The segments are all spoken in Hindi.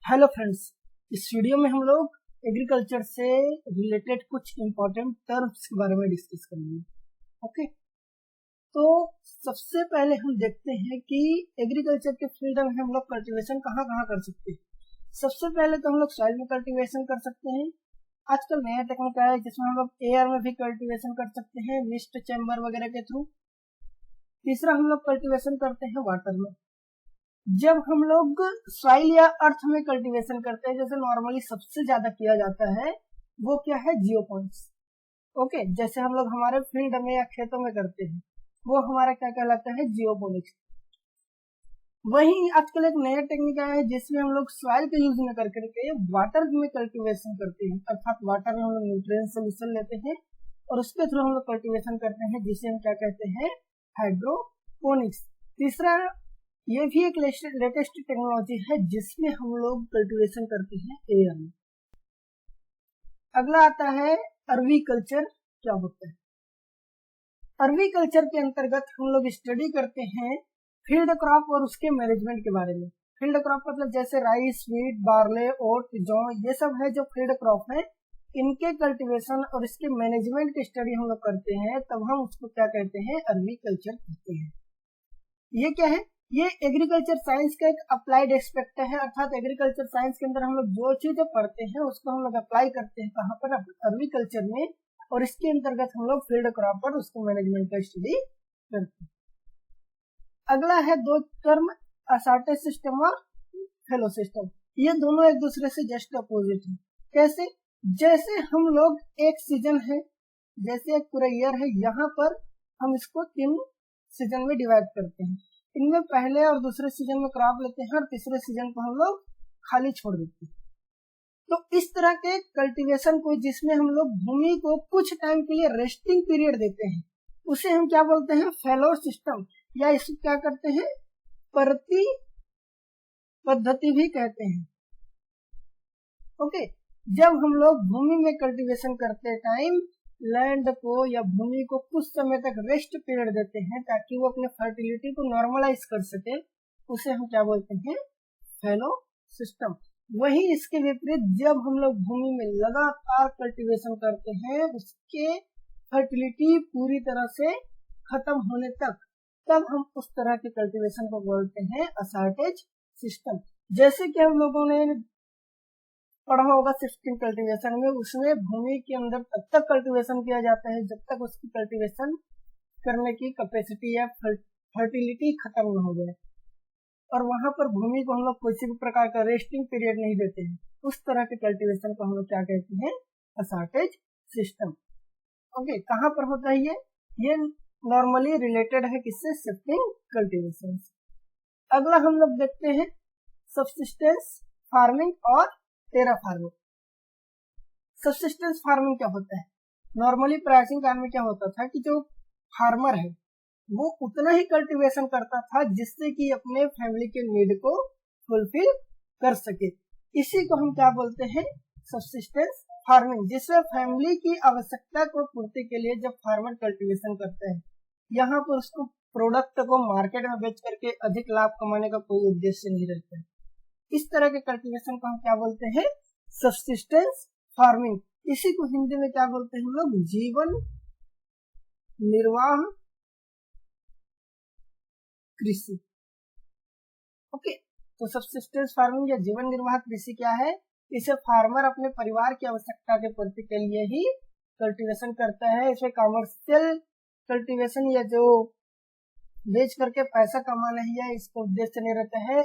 हेलो फ्रेंड्स, इस वीडियो में हम लोग एग्रीकल्चर से रिलेटेड कुछ इंपॉर्टेंट टर्म्स के बारे में डिस्कस करेंगे। ओके, तो सबसे पहले हम देखते हैं कि एग्रीकल्चर के फील्ड में हम लोग कल्टीवेशन कहाँ कहाँ कर सकते हैं। सबसे पहले तो हम लोग सॉइल में कल्टीवेशन कर सकते हैं। आजकल नया टेक्निक आया है जिसमें हम लोग एयर में भी कल्टीवेशन कर सकते हैं, मिस्ट चैम्बर वगैरह के थ्रू। तीसरा हम लोग कल्टीवेशन करते हैं वाटर में। जब हम लोग सॉइल या अर्थ में कल्टीवेशन करते हैं, जैसे नॉर्मली सबसे ज्यादा किया जाता है, वो क्या है, जियोपोनिक्स। ओके, जैसे हम लोग हमारे फील्ड में या खेतों में करते हैं, वो हमारा क्या कहलाता है, जियोपोनिक्स। वहीं आजकल एक नया टेक्निक आया है जिसमें हम लोग सॉइल के यूज न करके वाटर में कल्टीवेशन करते हैं, अर्थात वाटर में हम लोग न्यूट्रिएंट सोल्यूशन लेते हैं और उसके थ्रू हम लोग कल्टीवेशन करते हैं, जिसे हम क्या कहते हैं, हाइड्रोपोनिक्स। तीसरा, ये भी एक लेटेस्ट टेक्नोलॉजी है जिसमें हम लोग कल्टीवेशन करते हैं एयर में। अगला आता है अर्वी कल्चर। क्या होता है अर्वी कल्चर? के अंतर्गत हम लोग स्टडी करते हैं फील्ड क्रॉप और उसके मैनेजमेंट के बारे में। फील्ड क्रॉप मतलब जैसे राइस, व्हीट, बार्ले, ओट, जौ, ये सब है जो फील्ड क्रॉप है। इनके कल्टीवेशन और इसके मैनेजमेंट की स्टडी हम लोग करते हैं, तब हम उसको क्या कहते हैं, अर्वी कल्चर कहते हैं। ये क्या है, ये एग्रीकल्चर साइंस का एक अप्लाइड एस्पेक्ट है, अर्थात एग्रीकल्चर साइंस के अंदर हम लोग जो चीजें पढ़ते हैं उसको हम लोग अप्लाई करते हैं कहाँ पर, एग्रीकल्चर में, और इसके अंतर्गत हम लोग फील्ड क्रॉप पर उसके मैनेजमेंट का स्टडी करते हैं। अगला है दो टर्म, असार्टेड सिस्टम और फेलो सिस्टम। ये दोनों एक दूसरे से जस्ट अपोजिट है। कैसे? जैसे हम लोग एक सीजन है, जैसे एक पूरा ईयर है, यहाँ पर हम इसको 3 सीजन में डिवाइड करते हैं। इनमें पहले और दूसरे सीजन में क्रॉप लेते हैं और तीसरे सीजन को हम लोग खाली छोड़ देते हैं। तो इस तरह के कल्टीवेशन को, जिसमें हम लोग भूमि को कुछ टाइम के लिए रेस्टिंग पीरियड देते हैं, उसे हम क्या बोलते हैं, फैलो सिस्टम, या इसको क्या करते हैं, परती पद्धति भी कहते हैं। ओके, जब हम लोग भूमि में कल्टीवेशन करते टाइम लैंड को या भूमि को कुछ समय तक रेस्ट पीरियड देते हैं ताकि वो अपने फर्टिलिटी को नॉर्मलाइज कर सके, उसे हम क्या बोलते हैं, फैलो सिस्टम। वही इसके विपरीत जब हम लोग भूमि में लगातार कल्टीवेशन करते हैं, उसके फर्टिलिटी पूरी तरह से खत्म होने तक, तब हम उस तरह के कल्टीवेशन को बोलते हैं असार्टेज सिस्टम। जैसे कि हम लोगों ने पढ़ा होगा शिफ्टिंग कल्टीवेशन में, उसमें भूमि के अंदर तब तक कल्टीवेशन किया जाता है जब तक उसकी कल्टीवेशन करने की कैपेसिटी या फर्टिलिटी खत्म न हो जाए, और वहां पर भूमि को हम लोग किसी भी प्रकार का रेस्टिंग पीरियड नहीं देते हैं। उस तरह के कल्टीवेशन को हम लोग क्या कहते हैं, असार्टेज सिस्टम। ओके, कहाँ पर होता है ये नॉर्मली रिलेटेड है किससे, शिफ्टिंग कल्टीवेशन से। अगला हम लोग देखते हैं सबसिस्टेंस फार्मिंग और टेरा फार्मिंग। सबसिस्टेंस फार्मिंग क्या होता है? नॉर्मली प्राचीन काल में क्या होता था कि जो फार्मर है वो उतना ही कल्टीवेशन करता था जिससे कि अपने फैमिली के नीड को फुलफिल कर सके। इसी को हम क्या बोलते हैं, सबसिस्टेंस फार्मिंग, जिसमें फैमिली की आवश्यकता को पूर्ति के लिए जब फार्मर कल्टीवेशन करते हैं, यहाँ पर उसको प्रोडक्ट को मार्केट में बेच करके अधिक लाभ कमाने का कोई उद्देश्य नहीं रहता है। इस तरह के कल्टीवेशन को हम क्या बोलते हैं, सबसिस्टेंस फार्मिंग। इसी को हिंदी में क्या बोलते हैं हम लोग, जीवन निर्वाह कृषि। ओके, तो सबसिस्टेंस फार्मिंग या जीवन निर्वाह कृषि क्या है, इसे फार्मर अपने परिवार की आवश्यकता के पूर्ति के लिए ही कल्टीवेशन करता है। इसमें कमर्शियल कल्टीवेशन या जो बेच करके पैसा कमाना ही है, इसका उद्देश्य नहीं रहता है।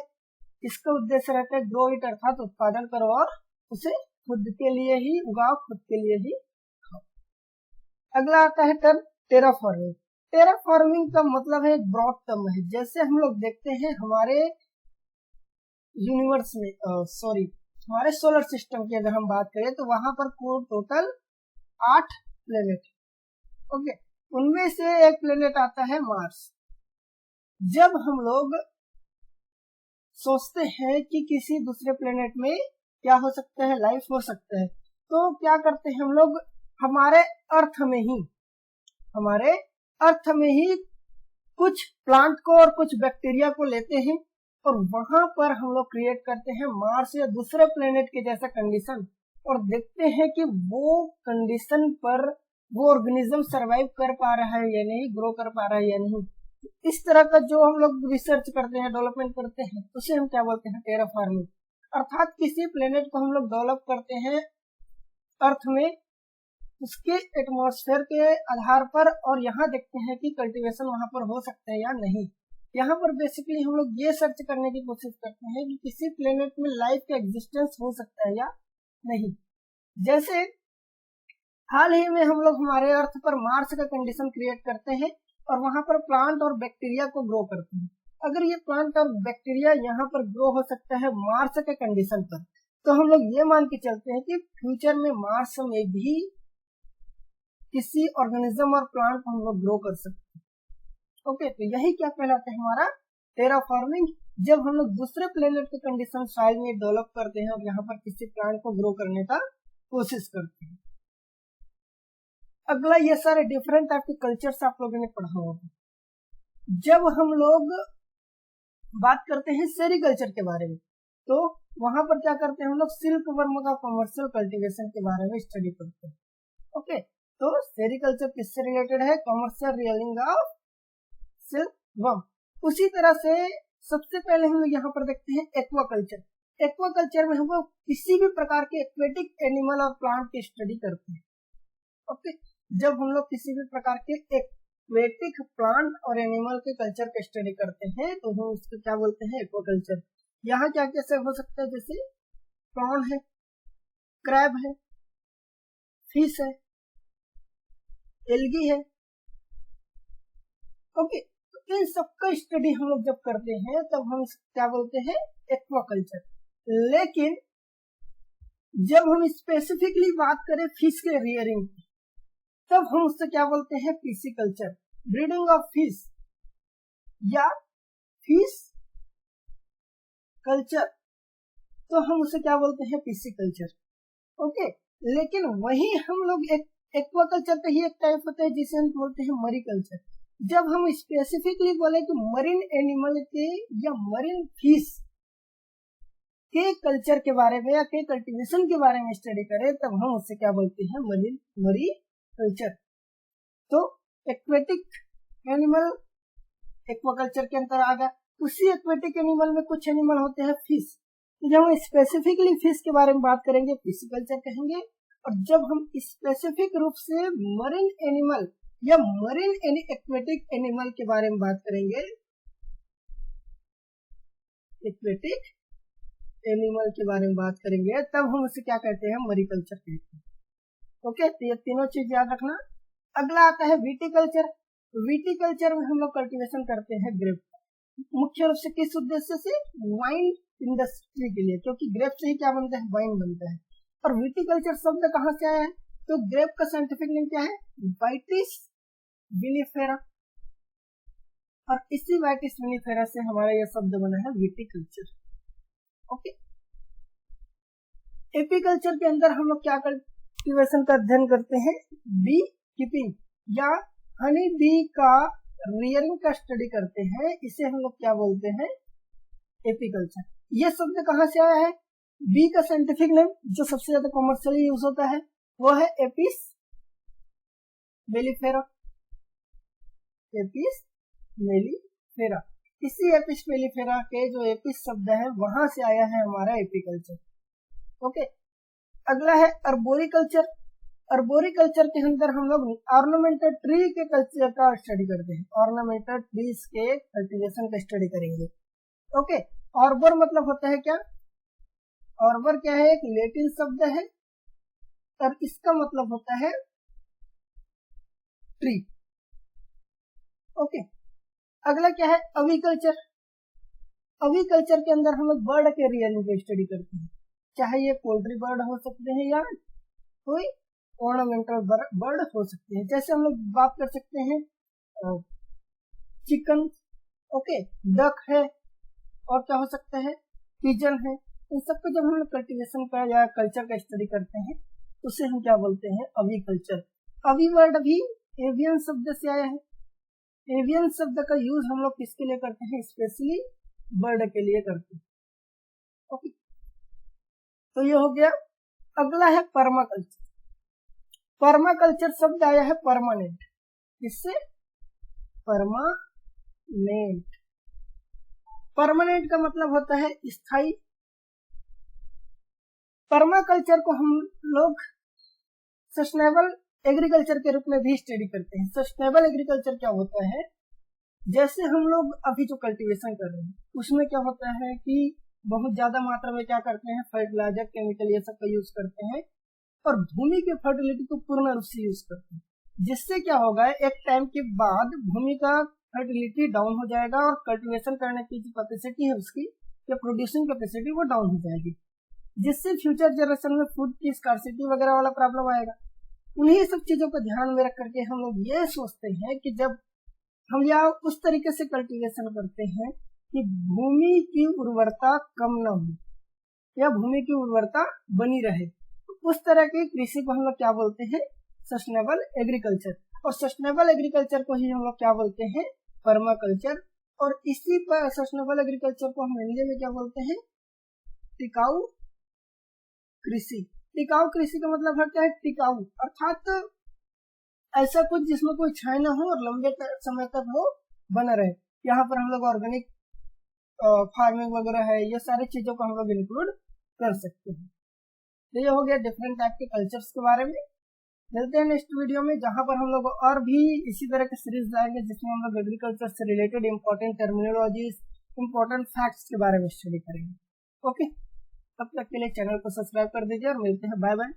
इसका उद्देश्य रहता है ग्रो इट, अर्थात उत्पादन करो और उसे खुद के लिए ही उगाओ, खुद के लिए ही खाओ। अगला आता है टर्म टेरा फार्मिंग। टेरा फार्मिंग का मतलब है एक ब्रॉड टर्म है। जैसे हम लोग देखते हैं हमारे यूनिवर्स में, हमारे सोलर सिस्टम की अगर हम बात करें तो वहां पर टोटल 8 प्लेनेट। ओके, उनमें से एक प्लेनेट आता है मार्स। जब हम लोग सोचते हैं कि किसी दूसरे प्लेनेट में क्या हो सकता है, लाइफ हो सकता है, तो क्या करते हैं हम लोग, हमारे अर्थ में ही कुछ प्लांट को और कुछ बैक्टीरिया को लेते हैं और वहां पर हम लोग क्रिएट करते हैं मार्स या दूसरे प्लेनेट के जैसा कंडीशन और देखते हैं कि वो कंडीशन पर वो ऑर्गेनिज्म सरवाइव कर पा रहा है या नहीं, ग्रो कर पा रहा है या नहीं। इस तरह का जो हम लोग रिसर्च करते हैं, डेवलपमेंट करते हैं, उसे हम क्या बोलते हैं, टेराफॉर्मिंग। अर्थात किसी प्लेनेट को हम लोग डेवलप करते हैं अर्थ में उसके एटमॉस्फेयर के आधार पर और यहाँ देखते हैं कि कल्टीवेशन वहां पर हो सकता है या नहीं। यहाँ पर बेसिकली हम लोग ये सर्च करने की कोशिश करते हैं कि किसी प्लेनेट में लाइफ का एग्जिस्टेंस हो सकता है या नहीं। जैसे हाल ही में हम लोग हमारे अर्थ पर मार्स का कंडीशन क्रिएट करते हैं और वहां पर प्लांट और बैक्टीरिया को ग्रो करते हैं। अगर ये प्लांट और बैक्टीरिया यहाँ पर ग्रो हो सकता है मार्स के कंडीशन पर, तो हम लोग ये मान के चलते हैं कि फ्यूचर में मार्स में भी किसी ऑर्गेनिज्म और प्लांट को हम लोग ग्रो कर सकते हैं। ओके, तो यही क्या कहलाता है हमारा टेराफॉर्मिंग, जब हम लोग दूसरे प्लेनेट के कंडीशन सॉइल में डेवलप करते हैं और यहाँ पर किसी प्लांट को ग्रो करने का कोशिश करते हैं। अगला, ये सारे डिफरेंट टाइप के कल्चर्स आप लोगों ने पढ़ा होगा। जब हम लोग बात करते हैं सेरीकल्चर के बारे में, तो वहां पर क्या करते हैं हम लोग सिल्क वर्म का कमर्शियल कल्टीवेशन के बारे में स्टडी करते हैं। ओके, तो सेरीकल्चर किससे रिलेटेड है, कमर्शियल रियलिंग ऑफ सिल्क वर्म। उसी तरह से सबसे पहले हम लोग यहाँ पर देखते हैं एक्वाकल्चर। एक्वाकल्चर में हम लोग किसी भी प्रकार के एक्वेटिक एनिमल और प्लांट की स्टडी करते हैं। ओके, जब हम लोग किसी भी प्रकार के एक्वेटिक प्लांट और एनिमल के कल्चर की स्टडी करते हैं तो हम उसको क्या बोलते हैं, एक्वाकल्चर। यहाँ क्या कैसे हो सकता है, जैसे प्रॉन है, क्रैब है, फिश है, एल्गी है। ओके, तो इन सबका स्टडी हम लोग जब करते हैं तब हम क्या बोलते हैं, एक्वाकल्चर। लेकिन जब हम स्पेसिफिकली बात करें फिश के रियरिंग की, तब हम उससे क्या बोलते हैं, पिसिकल्चर, ब्रीडिंग ऑफ फिश या फिश कल्चर, तो हम उसे क्या बोलते हैं, पिसिकल्चर। ओके, लेकिन वही हम लोग एक्वाकल्चर का ही एक टाइप होता है जिसे हम बोलते हैं मरीकल्चर। जब हम स्पेसिफिकली बोले कि मरीन एनिमल के या मरीन फिश के कल्चर के बारे में या के कल्टीवेशन के बारे में स्टडी करें, तब हम उससे क्या बोलते हैं, मरी कल्चर। तो एक्वेटिक एनिमल एक्वाकल्चर के अंतर आ गया। उसी एक्वेटिक एनिमल में कुछ एनिमल होते हैं फिश, जब हम स्पेसिफिकली फिश के बारे में बात करेंगे पिसिकल्चर कहेंगे, और जब हम स्पेसिफिक रूप से मरीन एनिमल या मरीन एक्वेटिक एनिमल के बारे में बात करेंगे, एक्वेटिक एनिमल के बारे में बात करेंगे, तब हम उसे क्या कहते हैं, मरीकल्चर कहते हैं। ओके, तो ये तीनों चीज याद रखना। अगला आता है विटिकल्चर। विटिकल्चर में हम लोग कल्टीवेशन करते हैं ग्रेप, मुख्य रूप से किस उद्देश्य से, वाइन इंडस्ट्री के लिए, क्योंकि ग्रेप से ही क्या बनता है, वाइन बनता है। और विटिकल्चर शब्द कहाँ से आया है, तो ग्रेप का साइंटिफिक नेम क्या है, वाइटिस विनिफेरा, और इसी वाइटिस विनिफेरा से हमारा यह शब्द बना है विटिकल्चर। ओके, एपीकल्चर के अंदर हम लोग क्या कल्टीवेशन का अध्ययन करते हैं, बी कीपिंग या हनी बी का रियरिंग का स्टडी करते हैं, इसे हम लोग क्या बोलते हैं, एपीकल्चर। यह शब्द कहाँ से आया है, बी का साइंटिफिक नेम जो सबसे ज्यादा कॉमर्शियली यूज होता है वो है एपिस मेलिफेरा, एपिस मेलिफेरा। इसी एपिस मेलिफेरा के जो एपिस शब्द है वहां से आया है हमारा एपीकल्चर। ओके, अगला है अर्बोरिकल्चर। अर्बोरिकल्चर के अंदर हम लोग ऑर्नामेंटल ट्री के कल्चर का स्टडी करते हैं, ऑर्नामेंटल ट्रीज के कल्टीवेशन का स्टडी करेंगे। ओके, ऑर्बर मतलब होता है क्या, ऑर्बर क्या है, एक लैटिन शब्द है और इसका मतलब होता है ट्री। ओके, अगला क्या है, अविकल्चर। अविकल्चर के अंदर हम लोग बर्ड के रियरिंग को स्टडी करते हैं, चाहे ये पोल्ट्री बर्ड हो सकते हैं या कोई ऑर्नामेंटल बर्ड हो सकते हैं। जैसे हम लोग बात कर सकते हैं चिकन, ओके, डक है, और क्या हो सकता है, पिजन है। इन सबको जब हम लोग कल्टीवेशन का या कल्चर का स्टडी करते हैं उसे हम क्या बोलते हैं, अविकल्चर। अवी वर्ड भी एवियन शब्द से आया है। एवियन शब्द का यूज हम लोग किसके लिए करते हैं, स्पेशली बर्ड के लिए करते हैं। ओके, तो ये हो गया। अगला है परमाकल्चर। परमाकल्चर शब्द आया है परमानेंट, इससे परमानेंट। परमानेंट का मतलब होता है स्थायी। परमाकल्चर को हम लोग सस्टेनेबल एग्रीकल्चर के रूप में भी स्टडी करते हैं। सस्टेनेबल एग्रीकल्चर क्या होता है, जैसे हम लोग अभी जो कल्टीवेशन कर रहे हैं उसमें क्या होता है कि बहुत ज्यादा मात्रा में क्या करते हैं, फर्टिलाइजर, केमिकल, ये सब का यूज करते हैं और भूमि के फर्टिलिटी को पूर्ण रूप से यूज करते हैं, जिससे क्या होगा, एक टाइम के बाद भूमि का फर्टिलिटी डाउन हो जाएगा और कल्टीवेशन करने की जो कैपेसिटी है उसकी, या प्रोड्यूसिंग कैपेसिटी, वो डाउन हो जाएगी, जिससे फ्यूचर जनरेशन में फूड की स्कार्सिटी वगैरह वाला प्रॉब्लम आएगा। उन्हीं सब चीजों को ध्यान में रख करके हम लोग ये सोचते हैं कि जब हम यहाँ उस तरीके से कल्टीवेशन करते हैं कि भूमि की उर्वरता कम न हो या भूमि की उर्वरता बनी रहे, तो उस तरह की कृषि को हम लोग क्या बोलते हैं, सस्टेनेबल एग्रीकल्चर। और सस्टेनेबल एग्रीकल्चर को ही हम लोग क्या बोलते हैं, परमाकल्चर। और इसी पर सस्टेनेबल एग्रीकल्चर को हम हिंदी में क्या बोलते हैं, टिकाऊ कृषि। टिकाऊ कृषि का मतलब है क्या है, टिकाऊ अर्थात ऐसा कुछ जिसमें कोई क्षय न हो और लंबे समय तक वो बना रहे। यहाँ पर हम लोग ऑर्गेनिक फार्मिंग वगैरह है, ये सारी चीजों को हम लोग इंक्लूड कर सकते हैं। तो ये हो गया डिफरेंट टाइप के कल्चर्स के बारे में। मिलते हैं नेक्स्ट वीडियो में, जहां पर हम लोग और भी इसी तरह के सीरीज लाएंगे जिसमें हम लोग एग्रीकल्चर से related important terminologies, important facts के बारे में स्टडी करेंगे। ओके, तब तक के लिए चैनल को सब्सक्राइब कर दीजिए और मिलते हैं, बाय बाय।